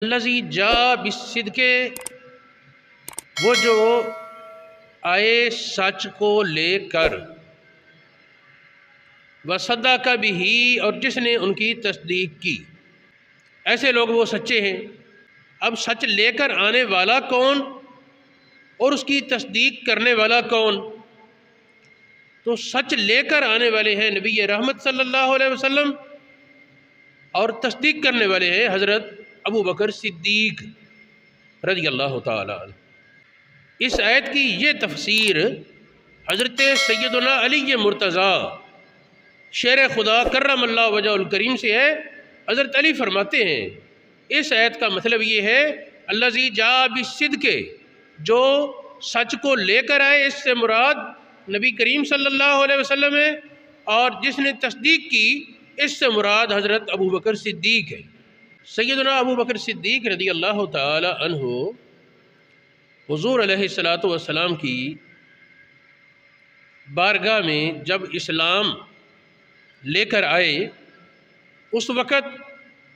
الذی جاء بالصدق، وہ جو آئے سچ کو لے کر، وصدق بہ، اور جس نے ان کی تصدیق کی۔ ایسے لوگ وہ سچے ہیں۔ اب سچ لے کر آنے والا کون اور اس کی تصدیق کرنے والا کون؟ تو سچ لے کر آنے والے ہیں نبی رحمت صلی اللہ علیہ وسلم، اور تصدیق کرنے والے ہیں حضرت ابو بکر صدیق رضی اللہ تعالی عنہ۔ اس آیت کی یہ تفسیر حضرت سیدنا علی مرتضیٰ شیر خدا کرم اللہ وجہ الکریم سے ہے۔ حضرت علی فرماتے ہیں اس آیت کا مطلب یہ ہے الذی جاء بالصدق، جو سچ کو لے کر آئے، اس سے مراد نبی کریم صلی اللہ علیہ وسلم ہے، اور جس نے تصدیق کی اس سے مراد حضرت ابو بکر صدیق ہے۔ سیدنا ابو بکر صدیق رضی اللہ تعالی عنہ حضور علیہ الصلاۃ والسلام کی بارگاہ میں جب اسلام لے کر آئے، اس وقت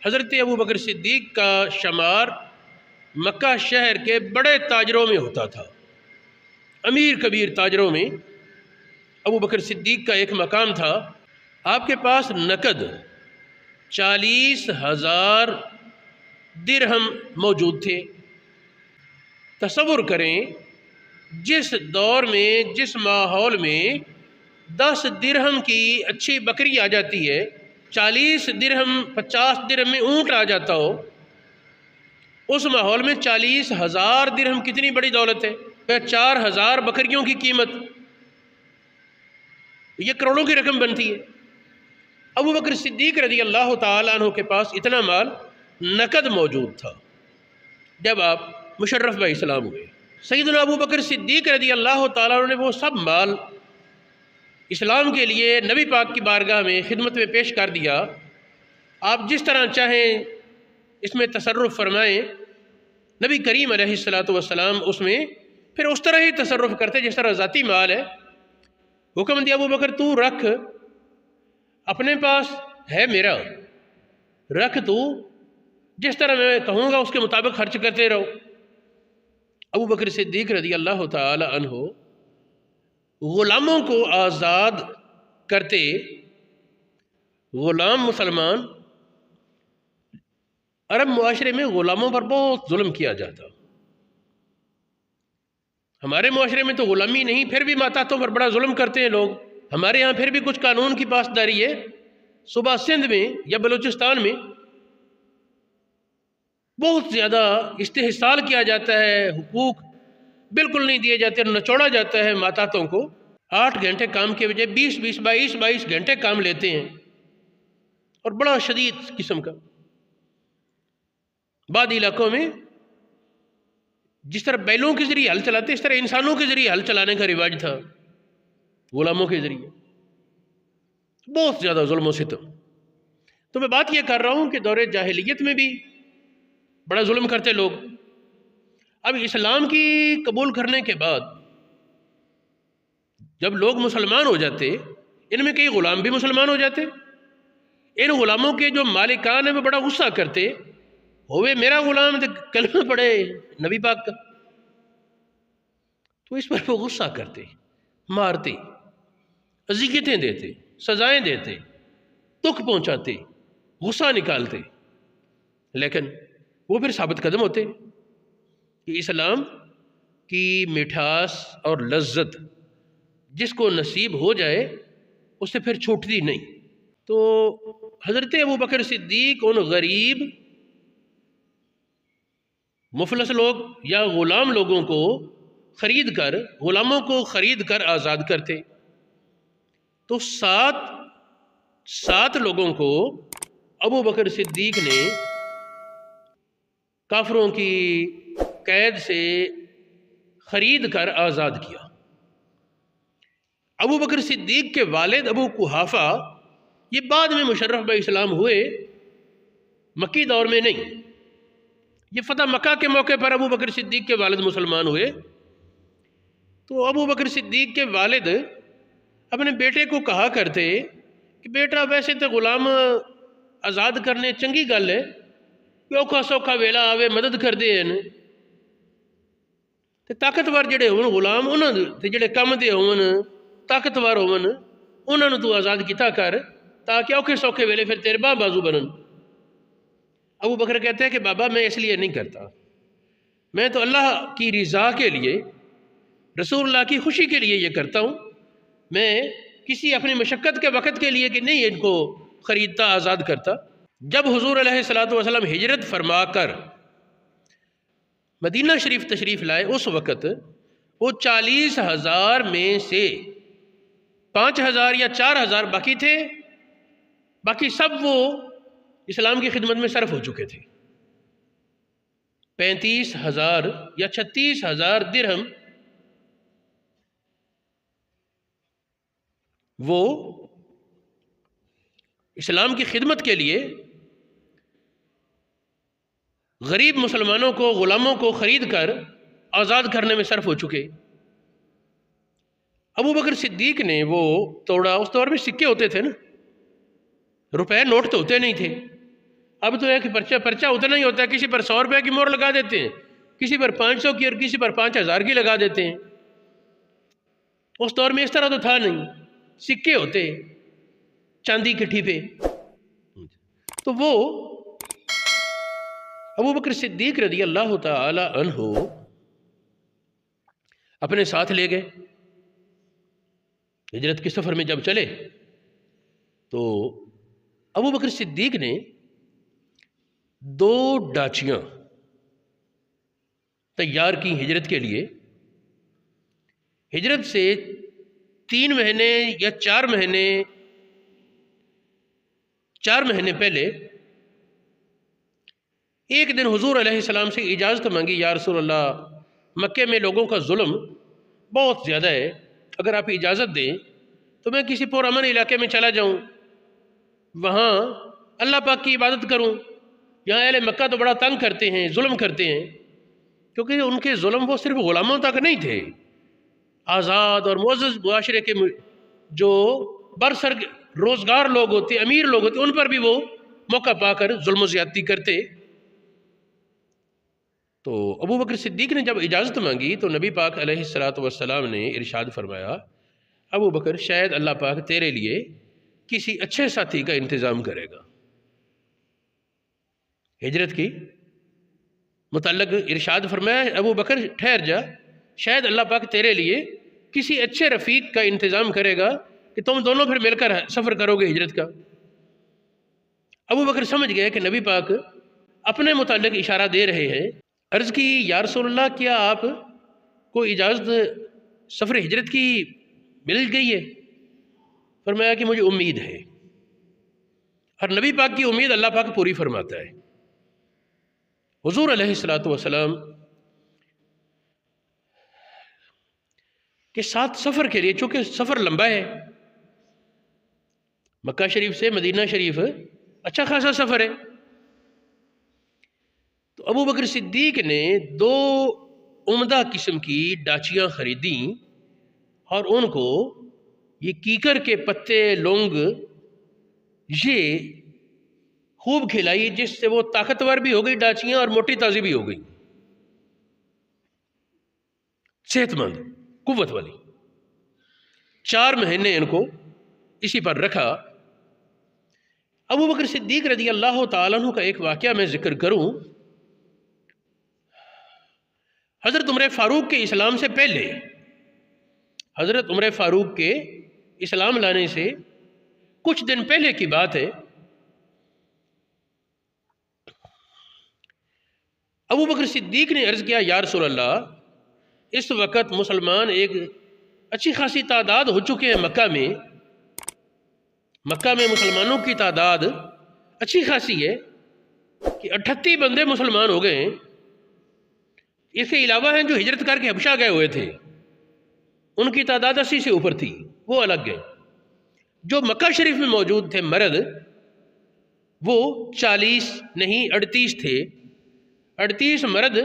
حضرت ابو بکر صدیق کا شمار مکہ شہر کے بڑے تاجروں میں ہوتا تھا، امیر کبیر تاجروں میں ابو بکر صدیق کا ایک مقام تھا۔ آپ کے پاس نقد 40,000 درہم موجود تھے۔ تصور کریں جس دور میں، جس ماحول میں 10 درہم کی اچھی بکری آ جاتی ہے، 40 درہم 50 درہم میں اونٹ آ جاتا ہو، اس ماحول میں 40,000 درہم کتنی بڑی دولت ہے۔ 4,000 بکریوں کی قیمت، یہ کروڑوں کی رقم بنتی ہے۔ ابو بکر صدیق رضی اللہ تعالیٰ عنہ کے پاس اتنا مال نقد موجود تھا جب آپ مشرف بہ اسلام ہوئے۔ سیدنا ابو بکر صدیق رضی اللہ تعالیٰ عنہ نے وہ سب مال اسلام کے لیے نبی پاک کی بارگاہ میں خدمت میں پیش کر دیا۔ آپ جس طرح چاہیں اس میں تصرف فرمائیں، نبی کریم علیہ الصلاۃ والسلام اس میں پھر اس طرح ہی تصرف کرتے جس طرح ذاتی مال ہے۔ حکم دیا ابو بکر تو رکھ، اپنے پاس ہے میرا، رکھ تو، جس طرح میں کہوں گا اس کے مطابق خرچ کرتے رہو۔ ابو بکر صدیق رضی اللہ تعالی عنہ غلاموں کو آزاد کرتے۔ غلام مسلمان، عرب معاشرے میں غلاموں پر بہت ظلم کیا جاتا۔ ہمارے معاشرے میں تو غلامی نہیں، پھر بھی ماتحتوں پر بڑا ظلم کرتے ہیں لوگ۔ ہمارے ہاں پھر بھی کچھ قانون کی پاسداری ہے۔ صوبہ سندھ میں یا بلوچستان میں بہت زیادہ استحصال کیا جاتا ہے، حقوق بالکل نہیں دیے جاتے، نچوڑا جاتا ہے ماتحتوں کو۔ 8 گھنٹے کام کے بجائے 20 22 گھنٹے کام لیتے ہیں، اور بڑا شدید قسم کا۔ بعض علاقوں میں جس طرح بیلوں کے ذریعے ہل چلاتے، اس طرح انسانوں کے ذریعے ہل چلانے کا رواج تھا، غلاموں کے ذریعے بہت زیادہ ظلم و ستم۔ تو میں بات یہ کر رہا ہوں کہ دور جاہلیت میں بھی بڑا ظلم کرتے لوگ۔ اب اسلام کی قبول کرنے کے بعد جب لوگ مسلمان ہو جاتے، ان میں کئی غلام بھی مسلمان ہو جاتے۔ ان غلاموں کے جو مالکان ہیں وہ بڑا غصہ کرتے، ہوئے میرا غلام تو کلمہ پڑھے نبی پاک کا، تو اس پر وہ غصہ کرتے، مارتے، اذیتیں دیتے، سزائیں دیتے، دکھ پہنچاتے، غصہ نکالتے۔ لیکن وہ پھر ثابت قدم ہوتے کہ اسلام کی مٹھاس اور لذت جس کو نصیب ہو جائے اس سے پھر چھوٹتی نہیں۔ تو حضرت ابو بکر صدیق ان غریب مفلس لوگ یا غلام لوگوں کو خرید کر، غلاموں کو خرید کر آزاد کرتے۔ تو 7 لوگوں کو ابو بکر صدیق نے کافروں کی قید سے خرید کر آزاد کیا۔ ابو بکر صدیق کے والد ابو قحافہ یہ بعد میں مشرف بہ اسلام ہوئے، مکی دور میں نہیں۔ یہ فتح مکہ کے موقع پر ابو بکر صدیق کے والد مسلمان ہوئے۔ تو ابو بکر صدیق کے والد اپنے بیٹے کو کہا کرتے کہ بیٹا ویسے تو غلام آزاد کرنے چنگی گل ہے، کہ اوکھا سوکھا ویلا آوے مدد کر دے ہیں تے طاقتور جڑے ہون غلام انہاں تے جڑے کم دے ہون طاقتور ہون انہاں نوں تو آزاد کیتا کر تاکہ اوکھے سوکھے ویلے پھر تیرے باں بازو بنن۔ ابو بکر کہتے ہیں کہ بابا میں اس لیے نہیں کرتا، میں تو اللہ کی رضا کے لیے، رسول اللہ کی خوشی کے لیے یہ کرتا ہوں، میں کسی اپنی مشقت کے وقت کے لیے کہ نہیں ان کو خریدتا آزاد کرتا۔ جب حضور علیہ السلام ہجرت فرما کر مدینہ شریف تشریف لائے اس وقت وہ 40,000 میں سے 5,000 یا 4,000 باقی تھے، باقی سب وہ اسلام کی خدمت میں صرف ہو چکے تھے۔ 35,000 یا 36,000 درہم وہ اسلام کی خدمت کے لیے غریب مسلمانوں کو، غلاموں کو خرید کر آزاد کرنے میں صرف ہو چکے۔ ابو بکر صدیق نے وہ توڑا، اس دور میں سکے ہوتے تھے نا، روپے نوٹ تو ہوتے نہیں تھے، اب تو ہے کہ پرچہ اتنا ہی ہوتا ہے، کسی پر 100 روپے کی مہر لگا دیتے ہیں، کسی پر 500 کی اور کسی پر 5,000 کی لگا دیتے ہیں۔ اس دور میں اس طرح تو تھا نہیں، سکے ہوتے چاندی کے ٹھیپے، تو وہ ابو بکر صدیق رضی اللہ تعالی عنہ اپنے ساتھ لے گئے۔ ہجرت کے سفر میں جب چلے تو ابو بکر صدیق نے 2 ڈاچیاں تیار کی ہجرت کے لیے۔ ہجرت سے 3 مہینے یا 4 مہینے پہلے ایک دن حضور علیہ السلام سے اجازت مانگی، یا رسول اللہ مکے میں لوگوں کا ظلم بہت زیادہ ہے، اگر آپ اجازت دیں تو میں کسی پرامن علاقے میں چلا جاؤں، وہاں اللہ پاک کی عبادت کروں۔ یہاں اہل مکہ تو بڑا تنگ کرتے ہیں، ظلم کرتے ہیں، کیونکہ ان کے ظلم وہ صرف غلاموں تک نہیں تھے، آزاد اور معزز معاشرے کے جو برسر روزگار لوگ ہوتے، امیر لوگ ہوتے، ان پر بھی وہ موقع پا کر ظلم و زیادتی کرتے۔ تو ابو بکر صدیق نے جب اجازت مانگی تو نبی پاک علیہ السلام نے ارشاد فرمایا، ابو بکر شاید اللہ پاک تیرے لیے کسی اچھے ساتھی کا انتظام کرے گا۔ ہجرت کی متعلق ارشاد فرمایا، ابو بکر ٹھہر جا، شاید اللہ پاک تیرے لیے کسی اچھے رفیق کا انتظام کرے گا کہ تم دونوں پھر مل کر سفر کرو گے ہجرت کا۔ ابو بکر سمجھ گئے کہ نبی پاک اپنے متعلق اشارہ دے رہے ہیں۔ عرض کی، یا رسول اللہ کیا آپ کو اجازت سفر ہجرت کی مل گئی ہے؟ فرمایا کہ مجھے امید ہے، اور نبی پاک کی امید اللہ پاک پوری فرماتا ہے۔ حضور علیہ السلام کے ساتھ سفر کے لیے، چونکہ سفر لمبا ہے، مکہ شریف سے مدینہ شریف اچھا خاصا سفر ہے، تو ابو بکر صدیق نے 2 عمدہ قسم کی ڈاچیاں خریدیں اور ان کو یہ کیکر کے پتے، لونگ یہ خوب کھلائی، جس سے وہ طاقتور بھی ہو گئی ڈاچیاں اور موٹی تازی بھی ہو گئی، صحت مند، قوت والی۔ 4 مہینے ان کو اسی پر رکھا۔ ابو بکر صدیق رضی اللہ تعالیٰ عنہ کا ایک واقعہ میں ذکر کروں۔ حضرت عمر فاروق کے اسلام سے پہلے، حضرت عمر فاروق کے اسلام لانے سے کچھ دن پہلے کی بات ہے، ابو بکر صدیق نے عرض کیا، یا رسول اللہ اس وقت مسلمان ایک اچھی خاصی تعداد ہو چکے ہیں مکہ میں مسلمانوں کی تعداد اچھی خاصی ہے کہ 38 بندے مسلمان ہو گئے ہیں، اس کے علاوہ ہیں جو ہجرت کر کے حبشہ گئے ہوئے تھے، ان کی تعداد 80 سے اوپر تھی، وہ الگ گئے۔ جو مکہ شریف میں موجود تھے مرد، وہ 40 نہیں 38 تھے، 38 مرد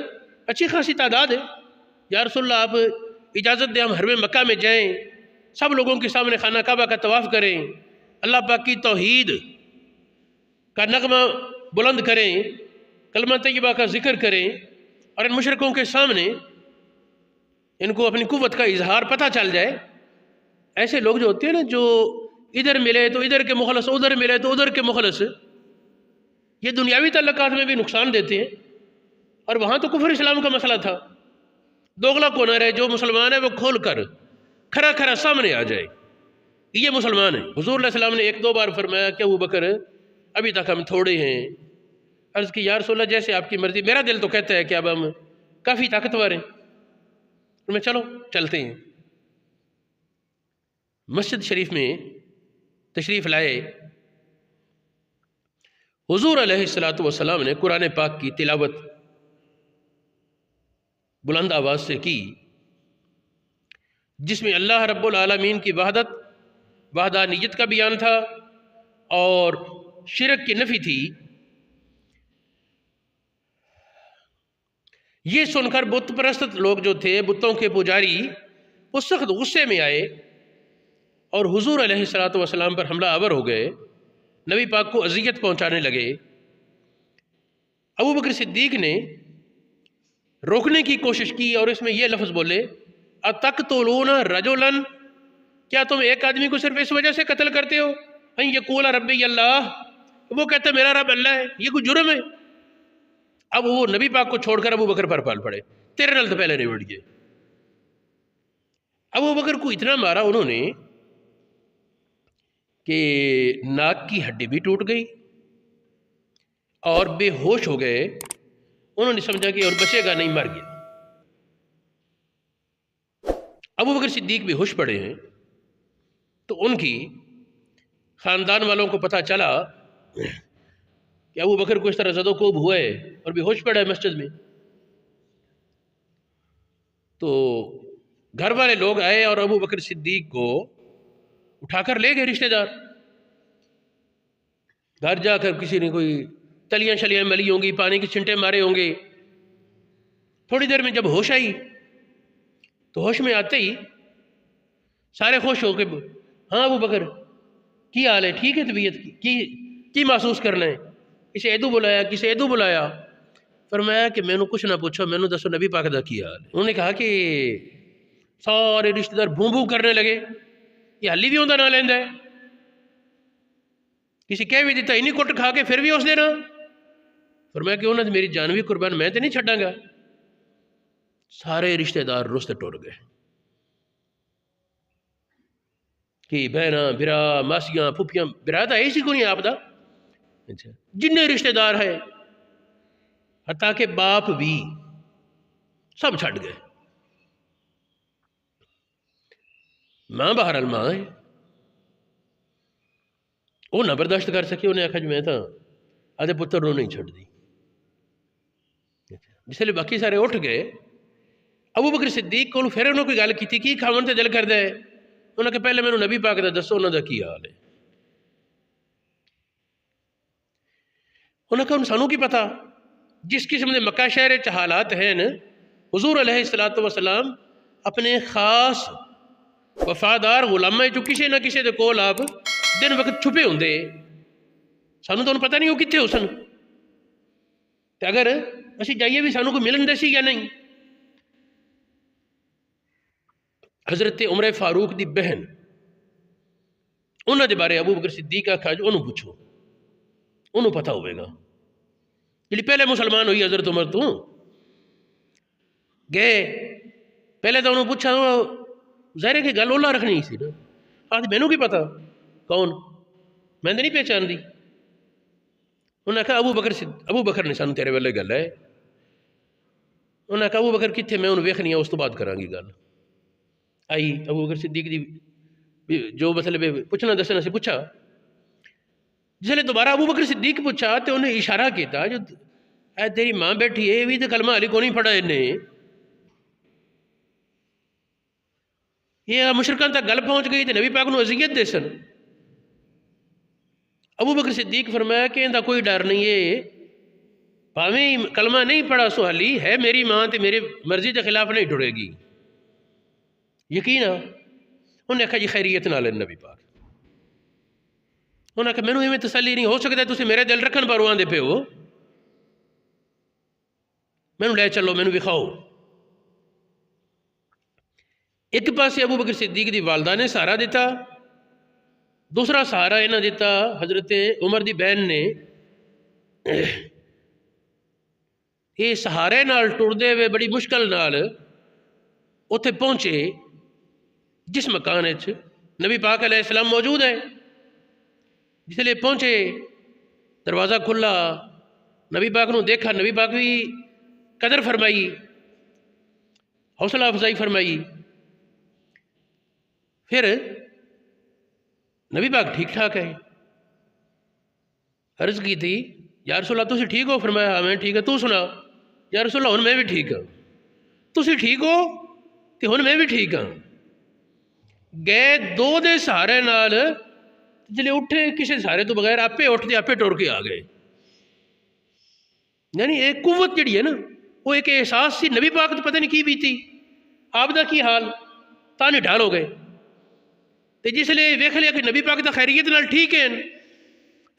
اچھی خاصی تعداد ہے۔ یا رسول اللہ آپ اجازت دیں ہم حرم مکہ میں جائیں، سب لوگوں کے سامنے خانہ کعبہ کا طواف کریں، اللہ پاک کی توحید کا نغمہ بلند کریں، کلمہ طیبہ کا ذکر کریں اور ان مشرکوں کے سامنے ان کو اپنی قوت کا اظہار پتہ چل جائے. ایسے لوگ جو ہوتے ہیں نا، جو ادھر ملے تو ادھر کے مخلص، ادھر ملے تو ادھر کے مخلص، یہ دنیاوی تعلقات میں بھی نقصان دیتے ہیں. اور وہاں تو کفر اسلام کا مسئلہ تھا. دوغلا کو نہ رہے، جو مسلمان ہے وہ کھول کر کھرا کھرا سامنے آ جائے، یہ مسلمان ہے. حضور علیہ السلام نے ایک دو بار فرمایا کہ ابو بکر ابھی تک ہم تھوڑے ہیں. عرض کی یا رسول اللہ جیسے آپ کی مرضی، میرا دل تو کہتا ہے کہ اب ہم کافی طاقتور ہیں. میں چلو چلتے ہیں. مسجد شریف میں تشریف لائے. حضور علیہ السلام نے قرآن پاک کی تلاوت بلند آواز سے کی، جس میں اللہ رب العالمین کی وحدت، وحدانیت کا بیان تھا اور شرک کی نفی تھی. یہ سن کر بت پرست لوگ جو تھے، بتوں کے پجاری، وہ سخت غصے میں آئے اور حضور علیہ السلام پر حملہ آور ہو گئے. نبی پاک کو اذیت پہنچانے لگے. ابو بکر صدیق نے روکنے کی کوشش کی اور اس میں یہ لفظ بولے، اتقتلون رجلا، کیا تم ایک آدمی کو صرف اس وجہ سے قتل کرتے ہو ان یقول ربی اللہ، وہ کہتا ہے میرا رب اللہ ہے، یہ کوئی جرم ہے؟ اب وہ نبی پاک کو چھوڑ کر ابو بکر پر پال پڑے. تیرے نال تو پہلے نہیں بڑھ گئے. ابو بکر کو اتنا مارا انہوں نے کہ ناک کی ہڈی بھی ٹوٹ گئی اور بے ہوش ہو گئے. انہوں نے سمجھا کہ اور بچے گا نہیں، مر گیا. ابو بکر صدیق بے ہوش پڑے ہیں تو ان کی خاندان والوں کو پتہ چلا کہ ابو بکر کو اس طرح زد و کوب ہوئے اور بے ہوش پڑا ہے مسجد میں. تو گھر والے لوگ آئے اور ابو بکر صدیق کو اٹھا کر لے گئے رشتہ دار. گھر جا کر کسی نے کوئی تلیاں شلیاں ملی ہوں گی، پانی کے چھنٹے مارے ہوں گے. تھوڑی دیر میں جب ہوش آئی تو ہوش میں آتے ہی سارے خوش ہو کے، ہاں ابو بکر کی حال ہے، ٹھیک ہے طبیعت کی محسوس کرنا ہے؟ کسے ادو بلایا، کسے ادو بلایا. فرمایا کہ میں نے کچھ نہ پوچھو، میں نے دسو نبی پاک دا کی حال ہے. انہوں نے کہا کہ سارے رشتہ دار بھوں بھوں کرنے لگے، یہ حلی بھی ہوندہ نہ لیندہ ہے، کسی کہہ بھی دیتا انہی کٹ کھا کے پھر بھی اس دینا. فرمایا کہ انہوں نے میری جان بھی قربان، میں تو نہیں چھڑاں گا. سارے رشتہ دار رست ٹوٹ گئے کہ بہنا برا ماسیاں پھپھیاں، برا دا ایسی کو نہیں آپ دا، جننے رشتہ دار ہے حتیٰ کہ باپ بھی سب چھٹ گئے. ماں بہرحال ماں ہے، وہ نہ برداشت کر سکے. انہیں آخا جو میں تھا آدھے پتر نو نہیں چھڑ دی. جس لئے باقی سارے اٹھ گئے. ابو بکر صدیق کو پھر انہوں کوئی گل کی تھی، کی کھاون تے دل کر دے. انہوں نے کہا پہلے میں نے نبی پاک دا دسو انہوں دا کی حال ہے. انہوں نے کہا سانوں کی پتا جس قسم دے مکہ شہر چ حالات ہیں. حضور علیہ السلام اپنے خاص وفادار غلامہ جو کسی نہ کسی دے کول آپ دن وقت چھپے ہوندے، سانوں تو انہوں پتہ نہیں ہو کتنے ہو سن، کہ اگر اسی جائیے بھی سانوں کو ملن دے سی یا نہیں. حضرت عمر فاروق دی بہن، انہوں دے بارے ابو بکر صدیق آکھا جو انہوں پوچھو، انہوں پتہ ہوئے گا. جلی پہلے مسلمان ہوئی حضرت عمر تو گئے، پہلے تو انہوں پوچھا ظاہر ہے کہ گل اولا رکھنی سی نا. آدھ میں نوں کی پتا کون، میں نے نہیں پہچان دی. انہوں نے کہا ابو بکر نے سانو تیرے والے گل ہے. انہوں نے کہا ابو بکر کتھے، میں انہوں ویکھنی ہے اس تو بعد کرانگی گل. آئی ابو بکر صدیق دی جو مطلب پوچھنا دسنا سے پوچھا. جس نے دوبارہ ابو بکر صدیق پوچھا تو انہیں اشارہ کیتا جو اے تیری ماں بیٹھی ہے بھی تو کلمہ علی کو نہیں پڑھا انہیں. یہ مشرکان تک گل پہنچ گئی تو نبی پاک نو اذیت دے سن. ابو بکر صدیق فرمایا کہ اندہ کوئی ڈر نہیں ہے، پاویں کلمہ نہیں پڑھا سو حلی ہے میری ماں تے میرے مرضی کے خلاف نہیں ٹرے گی. یقین ہے. انہوں نے کہا جی خیریت نہ لین نبی پاک. انہوں نے کہا میں نے میں تسلی نہیں ہو سکتا تسی میرے دل رکھن پر وہاں دے پہ ہو. مینوں لے چلو، مینوں وکھاؤ۔ ایک پاسے ابو بکر صدیق دی والدہ نے سہارا دیتا، دوسرا سہارا انہاں دیتا حضرت عمر دی بہن نے۔ یہ سہارے نال ٹردے ہوئے بڑی مشکل نال اتنے پہنچے جس مکان نبی پاک علیہ السلام موجود ہے۔ جس لیے پہنچے دروازہ کھلا، نبی پاک نو دیکھا، نبی پاک بھی قدر فرمائی، حوصلہ افزائی فرمائی۔ پھر نبی پاک ٹھیک ٹھاک ہے، عرض کی تھی یا رسول اللہ تسی ٹھیک ہو؟ فرمایا ہاں میں ٹھیک ہے، تو سنا؟ یا رسول اللہ ہن میں بھی ٹھیک ہوں۔ تسی ٹھیک ہو کہ ہن میں بھی ٹھیک ہوں؟ گئے دو دے سہارے نال، جلے اٹھے کسی سہارے تو بغیر آپے اٹھتے آپے ٹور کے آ گئے۔ یعنی ایک قوت جڑی ہے نا، وہ ایک احساس سی، نبی پاک تو پتہ نہیں کی بیتی، آپ دا کی حال، تانے ڈھال ہو گئے۔ تے جس لئے ویکھ لیا کہ نبی پاک دا خیریت نال ٹھیک ہے،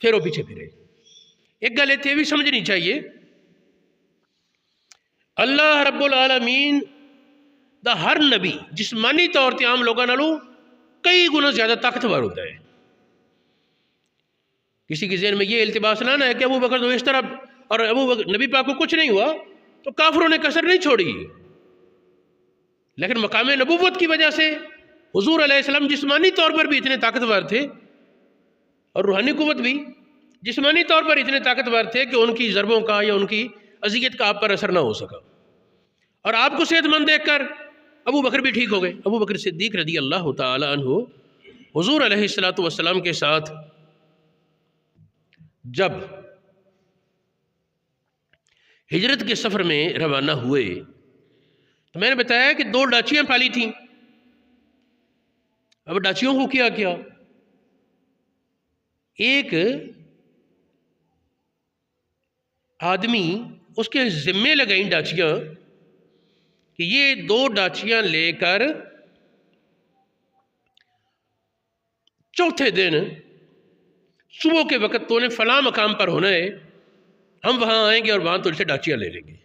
پھر وہ پیچھے پھرے۔ ایک گل اتنے بھی سمجھنی چاہیے، اللہ رب العالمین دا ہر نبی جسمانی طور تے عام لوگاں نالوں کئی گنا زیادہ طاقتور ہوتا ہے۔ کسی کے ذہن میں یہ التباس نہ ہے کہ ابو بکر تو اس طرح اور نبی پاک کو کچھ نہیں ہوا تو کافروں نے کسر نہیں چھوڑی، لیکن مقام نبوت کی وجہ سے حضور علیہ السلام جسمانی طور پر بھی اتنے طاقتور تھے اور روحانی قوت بھی جسمانی طور پر اتنے طاقتور تھے کہ ان کی ضربوں کا یا ان کی اذیت کا آپ پر اثر نہ ہو سکا۔ اور آپ کو صحت مند دیکھ کر ابو بکر بھی ٹھیک ہو گئے۔ ابو بکر صدیق رضی اللہ تعالی عنہ حضور علیہ السلام کے ساتھ جب ہجرت کے سفر میں روانہ ہوئے تو میں نے بتایا کہ 2 ڈاچیاں پالی تھیں۔ اب ڈاچیوں کو کیا ایک آدمی اس کے ذمے لگائیں ڈاچیاں کہ یہ 2 ڈاچیاں لے کر چوتھے دن صبح کے وقت تو نے فلاں مقام پر ہونا ہے، ہم وہاں آئیں گے اور وہاں تو سے ڈاچیاں لے لیں گے۔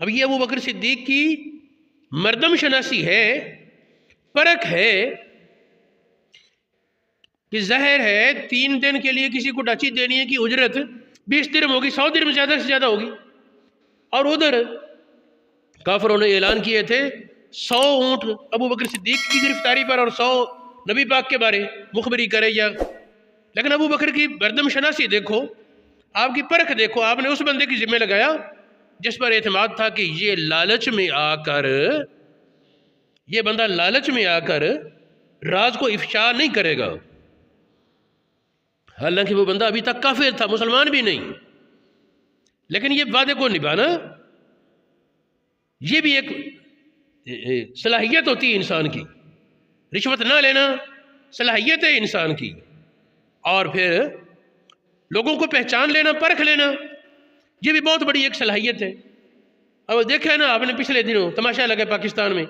اب یہ ابو بکر صدیق کی مردم شناسی ہے، پرکھ ہے کہ ظاہر ہے 3 دن کے لیے کسی کو ڈاچی دینی ہے کہ اجرت 20 درہم ہوگی، 100 درہم زیادہ سے زیادہ ہوگی۔ اور ادھر کافروں نے اعلان کیے تھے 100 اونٹ ابو بکر صدیق کی گرفتاری پر اور 100 نبی پاک کے بارے مخبری کرے یا، لیکن ابو بکر کی مردم شناسی دیکھو، آپ کی پرکھ دیکھو، آپ نے اس بندے کی ذمہ لگایا جس پر اعتماد تھا کہ یہ لالچ میں آ کر، یہ بندہ لالچ میں آ کر راز کو افشا نہیں کرے گا۔ حالانکہ وہ بندہ ابھی تک کافر تھا، مسلمان بھی نہیں، لیکن یہ وعدے کو نبھانا یہ بھی ایک صلاحیت ہوتی ہے انسان کی، رشوت نہ لینا صلاحیت ہے انسان کی، اور پھر لوگوں کو پہچان لینا، پرکھ لینا، یہ بھی بہت بڑی ایک صلاحیت ہے۔ اب دیکھا نا آپ نے پچھلے دنوں تماشا لگا پاکستان میں،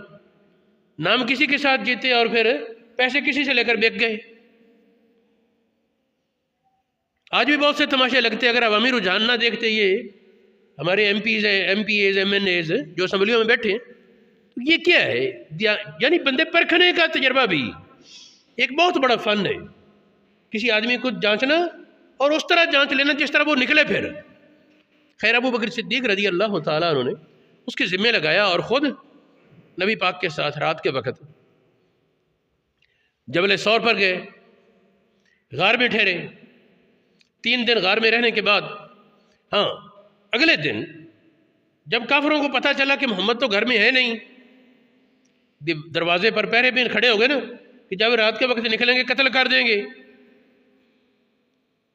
نام کسی کے ساتھ جیتے اور پھر پیسے کسی سے لے کر بیک گئے۔ آج بھی بہت سے تماشے لگتے، اگر عوامی رجحان نہ دیکھتے، یہ ہمارے ایم پیز ہیں، M P As, M N As جو اسمبلیوں میں بیٹھے ہیں، یہ کیا ہے؟ یعنی بندے پرکھنے کا تجربہ بھی ایک بہت بڑا فن ہے، کسی آدمی کو جانچنا اور اس طرح جانچ لینا جس طرح وہ نکلے پھر۔ خیر ابو بکر صدیق رضی اللہ تعالیٰ عنہ نے اس کے ذمہ لگایا اور خود نبی پاک کے ساتھ رات کے وقت جبل ثور پر گئے، غار میں ٹھہرے۔ 3 دن غار میں رہنے کے بعد اگلے دن جب کافروں کو پتہ چلا کہ محمد تو گھر میں ہے نہیں، دروازے پر پہرے بین کھڑے ہو گئے نا کہ جب رات کے وقت نکلیں گے قتل کر دیں گے۔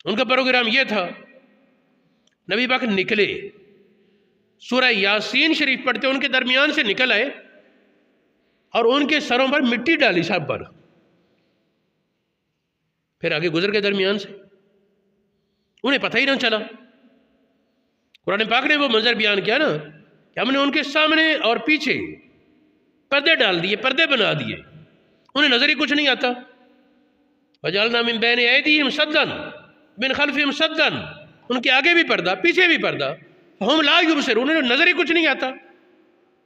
ان کا پروگرام یہ تھا، نبی پاک نکلے، سورہ یاسین شریف پڑھتے ان کے درمیان سے نکل آئے اور ان کے سروں پر مٹی ڈالی سب پر، پھر آگے گزر کے درمیان سے، انہیں پتہ ہی نہ چلا۔ قرآن پاک نے وہ منظر بیان کیا نا کہ ہم نے ان کے سامنے اور پیچھے پردے ڈال دیے، پردے بنا دیے، انہیں نظر ہی کچھ نہیں آتا۔ وَجَعَلْنَا مِن بَيْنِ أَيْدِيهِمْ سَدًّا مِن خَلْفِهِمْ سَدًّا ان کے آگے بھی پردہ پیچھے بھی پردہ، ہم لا یبصرون، انہیں نظر ہی کچھ نہیں آتا،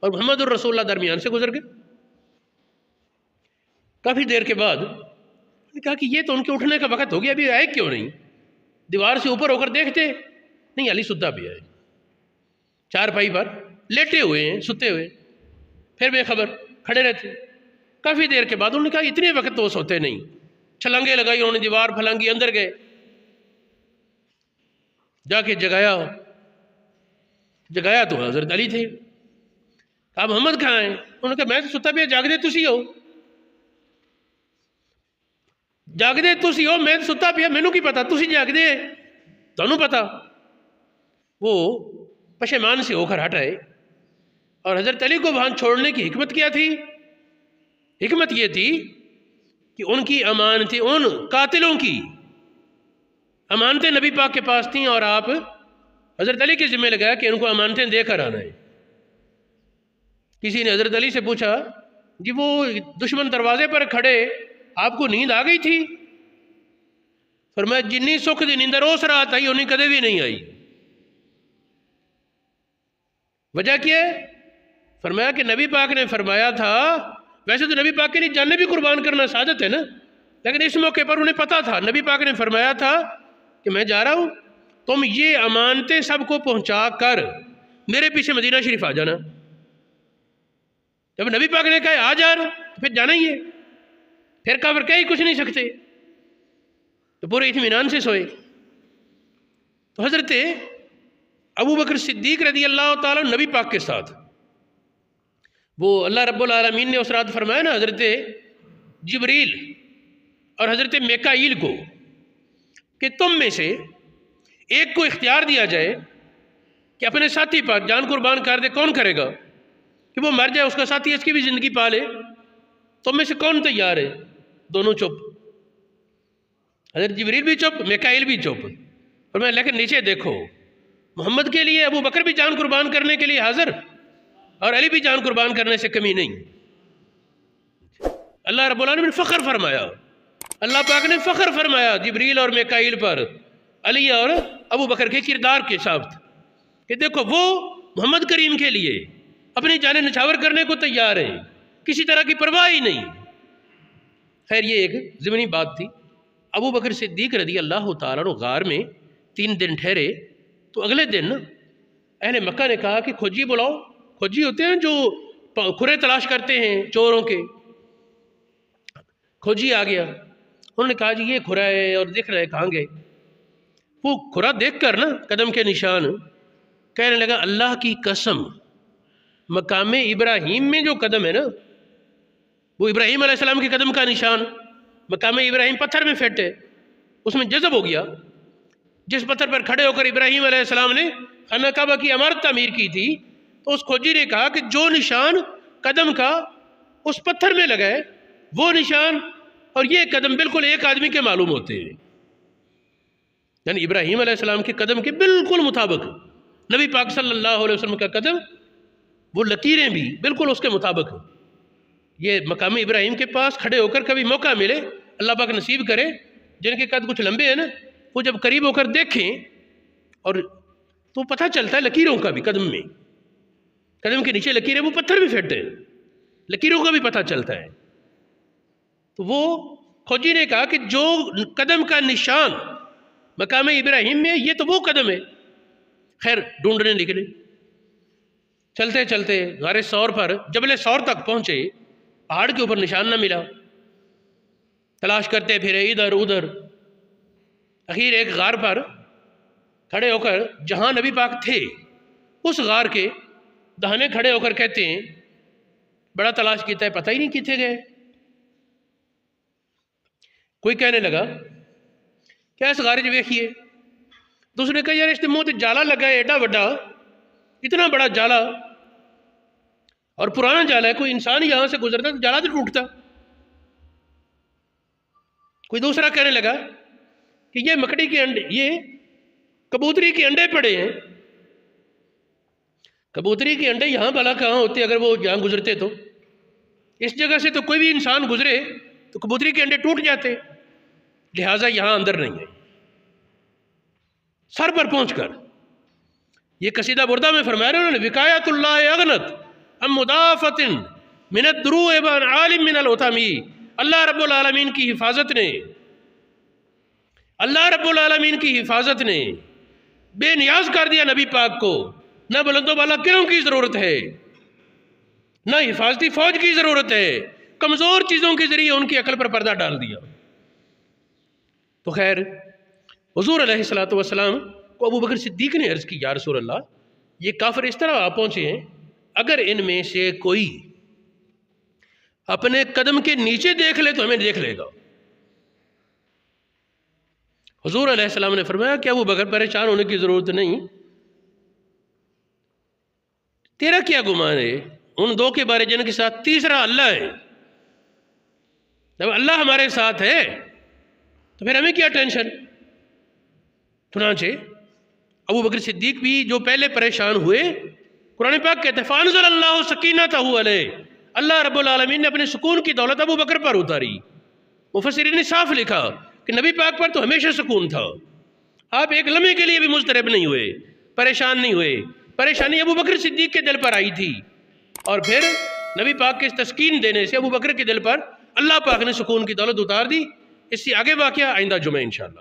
اور محمد الرسول اللہ درمیان سے گزر گئے۔ کافی دیر کے بعد انہوں نے کہا کہ یہ تو ان کے اٹھنے کا وقت ہو گیا، ابھی آئے کیوں نہیں؟ دیوار سے اوپر ہو کر دیکھتے، نہیں، علی ستا بھی ہے، چارپائی پر لیٹے ہوئے ہیں، ستے ہوئے، پھر بے خبر کھڑے رہتے۔ کافی دیر کے بعد انہوں نے کہا اتنے وقت تو وہ سوتے نہیں، چھلانگے لگائی انہوں نے، دیوار پھلانگی، اندر گئے، جا کے جگایا تو حضرت علی تھے۔ کہا محمد کہاں ہیں؟ انہوں نے کہا میں تو ستا پیا، جاگ دے تسی ہو، جاگ دے تسی ہو، میں ستا پیا، مینوں کی پتا، تسی جاگ دے تانوں پتا۔ وہ پشیمان سے ہو کر ہٹ آئے، اور حضرت علی کو وہاں چھوڑنے کی حکمت کیا تھی؟ حکمت یہ تھی کہ ان کی امانتیں، ان قاتلوں کی امانتیں نبی پاک کے پاس تھیں، اور آپ حضرت علی کے ذمہ لگایا کہ ان کو امانتیں دے کر آنا ہے۔ کسی نے حضرت علی سے پوچھا جی وہ دشمن دروازے پر کھڑے، آپ کو نیند آ گئی تھی؟ فرمایا جنی سکھ دی نیندر اس رات آئی انہیں کدے بھی نہیں آئی۔ وجہ کیا ہے؟ فرمایا کہ نبی پاک نے فرمایا تھا، ویسے تو نبی پاک کے لیے جانیں بھی قربان کرنا سعادت ہے نا، لیکن اس موقع پر انہیں پتا تھا، نبی پاک نے فرمایا تھا کہ میں جا رہا ہوں، تم یہ امانتیں سب کو پہنچا کر میرے پیچھے مدینہ شریف آ جانا۔ جب نبی پاک نے کہا آ جا رہا تو پھر جانا ہی ہے، پھر کافر کہہ ہی کچھ نہیں سکتے، تو پورے اطمینان سے سوئے۔ تو حضرت ابو بکر صدیق رضی اللہ تعالیٰ نبی پاک کے ساتھ، وہ اللہ رب العالمین نے اس رات فرمایا نا حضرت جبریل اور حضرت میکائیل کو کہ تم میں سے ایک کو اختیار دیا جائے کہ اپنے ساتھی پر جان قربان کر دے، کون کرے گا؟ کہ وہ مر جائے، اس کا ساتھی اس کی بھی زندگی پالے، تم میں سے کون تیار ہے؟ دونوں چپ، حضرت جبریل بھی چپ، میکائیل بھی چپ، اور میں لیکن نیچے دیکھو، محمد کے لیے ابو بکر بھی جان قربان کرنے کے لیے حاضر، اور علی بھی جان قربان کرنے سے کمی نہیں۔ اللہ رب العالمین نے فخر فرمایا، اللہ پاک نے فخر فرمایا جبریل اور میکائیل پر، علی اور ابو بکر کے کردار کے ساتھ، کہ دیکھو وہ محمد کریم کے لیے اپنی جانیں نچھاور کرنے کو تیار ہیں، کسی طرح کی پرواہ ہی نہیں۔ خیر یہ ایک ضمنی بات تھی۔ ابو بکر صدیق رضی اللہ تعالیٰ عنہ غار میں 3 دن ٹھہرے، تو اگلے دن اہل مکہ نے کہا کہ کھوجی بلاؤ، کھوجی ہوتے ہیں جو کھرے تلاش کرتے ہیں چوروں کے۔ کھوجی آ گیا، انہوں نے کہا جی یہ کھرا ہے، اور دیکھ رہے کہاں گئے؟ وہ کھرا دیکھ کر نا قدم کے نشان کہنے لگا اللہ کی قسم، مقام ابراہیم میں جو قدم ہے نا، وہ ابراہیم علیہ السلام کے قدم کا نشان، مقام ابراہیم پتھر میں فٹ ہے، اس میں جذب ہو گیا۔ جس پتھر پر کھڑے ہو کر ابراہیم علیہ السلام نے خانہ کعبہ کی عمارت تعمیر کی تھی، تو اس کھوجی نے کہا کہ جو نشان قدم کا اس پتھر میں لگا ہے، وہ نشان اور یہ قدم بالکل ایک آدمی کے معلوم ہوتے ہیں، یعنی ابراہیم علیہ السلام کے قدم کے بالکل مطابق نبی پاک صلی اللہ علیہ وسلم کا قدم، وہ لکیریں بھی بالکل اس کے مطابق۔ یہ مقام ابراہیم کے پاس کھڑے ہو کر کبھی موقع ملے، اللہ پاک نصیب کرے، جن کے قد کچھ لمبے ہیں نا، وہ جب قریب ہو کر دیکھیں اور تو پتہ چلتا ہے لکیروں کا بھی، قدم میں، قدم کے نیچے لکیریں، وہ پتھر بھی فٹ ہیں، لکیروں کا بھی پتہ چلتا ہے۔ تو وہ کھوجی نے کہا کہ جو قدم کا نشان مقام ابراہیم میں، یہ تو وہ قدم ہے۔ خیر ڈھونڈنے نکلے، چلتے چلتے غار ثور پر، جبل ثور تک پہنچے، پہاڑ کے اوپر نشان نہ ملا، تلاش کرتے پھرے ادھر ادھر، اخیر ایک غار پر کھڑے ہو کر، جہاں نبی پاک تھے اس غار کے دہانے کھڑے ہو کر کہتے ہیں بڑا تلاش کیتا ہے، پتہ ہی نہیں کتنے گئے۔ کوئی کہنے لگا کیا اس غار جو ویکھیے، دوسرے نے کہا یار اس نے منہ تے جالا لگا ہے، ایڈا وڈا، اتنا بڑا جالا، اور پرانا جالا ہے، کوئی انسان یہاں سے گزرتا تو جالا تو ٹوٹتا۔ کوئی دوسرا کہنے لگا کہ یہ مکڑی کے انڈے، یہ کبوتری کے انڈے پڑے ہیں، کبوتری کے انڈے یہاں بھلا کہاں ہوتے اگر وہ یہاں گزرتے؟ تو اس جگہ سے تو کوئی بھی انسان گزرے تو کبوتری کے انڈے ٹوٹ جاتے، لہٰذا یہاں اندر نہیں ہے۔ سر پر پہنچ کر. یہ قصیدہ بردہ میں فرمایا انہوں نے وقایت اللہ اغنت ام مدافعت من الدروع بان عالم من الاتمی. اللہ رب العالمین کی حفاظت نے، اللہ رب العالمین کی حفاظت نے بے نیاز کر دیا نبی پاک کو. نہ بلند و بالا کروں کی ضرورت ہے، نہ حفاظتی فوج کی ضرورت ہے، کمزور چیزوں کے ذریعے ان کی عقل پر پردہ ڈال دیا. تو خیر حضور علیہ الصلوۃ والسلام کو ابو بکر صدیق نے عرض کی یا رسول اللہ یہ کافر اس طرح آ پہنچے ہیں، اگر ان میں سے کوئی اپنے قدم کے نیچے دیکھ لے تو ہمیں دیکھ لے گا. حضور علیہ السلام نے فرمایا کہ ابو بکر پریشان ہونے کی ضرورت نہیں، تیرا کیا گمان ہے ان دو کے بارے جن کے ساتھ تیسرا اللہ ہے؟ جب اللہ ہمارے ساتھ ہے تو پھر ہمیں کیا ٹینشن. چنانچہ ابو بکر صدیق بھی جو پہلے پریشان ہوئے، قرآن پاک کہتے ہیں فانزل اللہ سکینتہ علیہ، اللہ رب العالمین نے اپنے سکون کی دولت ابو بکر پر اتاری. مفسرین نے صاف لکھا کہ نبی پاک پر تو ہمیشہ سکون تھا، آپ ایک لمحے کے لیے بھی مضطرب نہیں ہوئے، پریشان نہیں ہوئے. پریشانی ابو بکر صدیق کے دل پر آئی تھی، اور پھر نبی پاک کے اس تسکین دینے سے ابو بکر کے دل پر اللہ پاک نے سکون کی دولت اتار دی. اس سے آگے واقعہ آئندہ جمعہ انشاءاللہ.